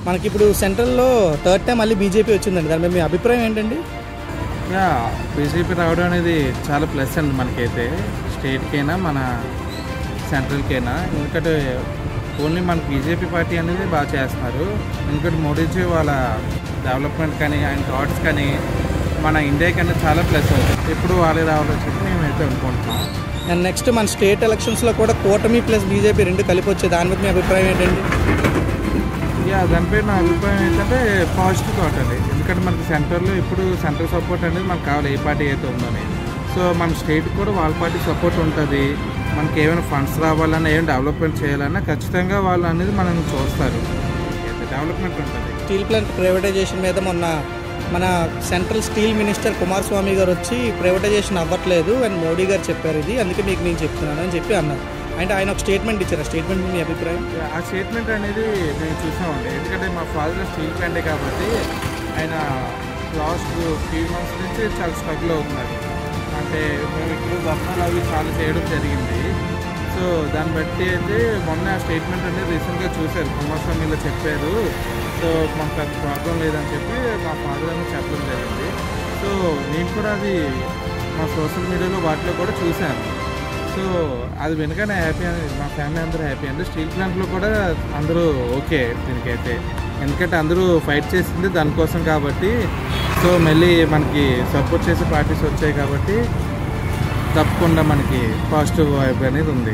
మనకి ఇప్పుడు సెంట్రల్లో థర్డ్ టైం మళ్ళీ బీజేపీ వచ్చిందండి, దాని మీద మీ అభిప్రాయం ఏంటండి? యా, బీజేపీ రావడం అనేది చాలా ప్లస్ అండి మనకైతే, స్టేట్కైనా మన సెంట్రల్కైనా. ఎందుకంటే ఓన్లీ మనకి బీజేపీ పార్టీ అనేది బాగా చేస్తున్నారు. ఎందుకంటే మోడీజీ వాళ్ళ డెవలప్మెంట్ కానీ ఆయన థాట్స్ కానీ మన ఇండియాకి అనేది చాలా ప్లస్ అవుతుంది. ఎప్పుడు వాళ్ళే రావాలని చెప్పి మేమైతే అనుకుంటున్నాం. అండ్ నెక్స్ట్ మన స్టేట్ ఎలక్షన్స్లో కూడా కూటమి ప్లస్ బీజేపీ రెండు కలిపి వచ్చే, దాని మీద మీ అభిప్రాయం ఏంటండి? యా, దానిపై నా అభిప్రాయం ఏంటంటే పాజిటివ్ థాట్ అండి. ఎందుకంటే మనకి సెంటర్లో ఇప్పుడు సెంట్రల్ సపోర్ట్ అనేది మనకు కావాలి, ఏ పార్టీ అయితే ఉందని. సో మన స్టేట్ కూడా వాళ్ళ పార్టీ సపోర్ట్ ఉంటుంది. మనకి ఏమైనా ఫండ్స్ రావాలన్నా, ఏమైనా డెవలప్మెంట్ చేయాలన్నా ఖచ్చితంగా వాళ్ళు అనేది మనల్ని చూస్తారు. డెవలప్మెంట్ ఉంటుంది. స్టీల్ ప్లాంట్ ప్రైవేటైజేషన్ మీద మొన్న మన సెంట్రల్ స్టీల్ మినిస్టర్ కుమారస్వామి గారు వచ్చి ప్రైవేటైజేషన్ అవ్వట్లేదు అని మోడీ గారు చెప్పారు, ఇది అందుకే మీకు నేను చెప్తున్నాను అని చెప్పి అన్నారు. అంటే ఆయన ఒక స్టేట్మెంట్ ఇచ్చారు, ఆ స్టేట్మెంట్ మీ అభిప్రాయం? ఆ స్టేట్మెంట్ అనేది మేము చూసామండి. ఎందుకంటే మా ఫాదర్ స్టీల్ ప్లాంటే కాబట్టి ఆయన లాస్ట్ 3 months నుంచి చాలా స్ట్రగుల్ అవుతున్నారు. అంటే మేము ఇప్పుడు ధర్నాలు అవి చాలా చేయడం జరిగింది. సో దాన్ని బట్టి అయితే మొన్న స్టేట్మెంట్ అనేది రీసెంట్గా చూశారు, కుమారస్వామి ఇలా చెప్పారు, సో మాకు పెద్ద ప్రాబ్లం లేదని చెప్పి మా ఫాదర్ అని చెప్పడం జరిగింది. సో నేను కూడా అది మా సోషల్ మీడియాలో వాటిలో కూడా చూశాను. సో అది వెనుకనే హ్యాపీ అని, మా ఫ్యామిలీ అందరూ హ్యాపీ అండి. స్టీల్ ప్లాంట్లో కూడా అందరూ ఓకే దీనికైతే, ఎందుకంటే అందరూ ఫైట్ చేసింది దానికోసం కాబట్టి. సో మళ్ళీ మనకి సపోర్ట్ చేసే పార్టీస్ వచ్చాయి కాబట్టి తప్పకుండా మనకి పాజిటివ్ వైబ్ అనేది ఉంది.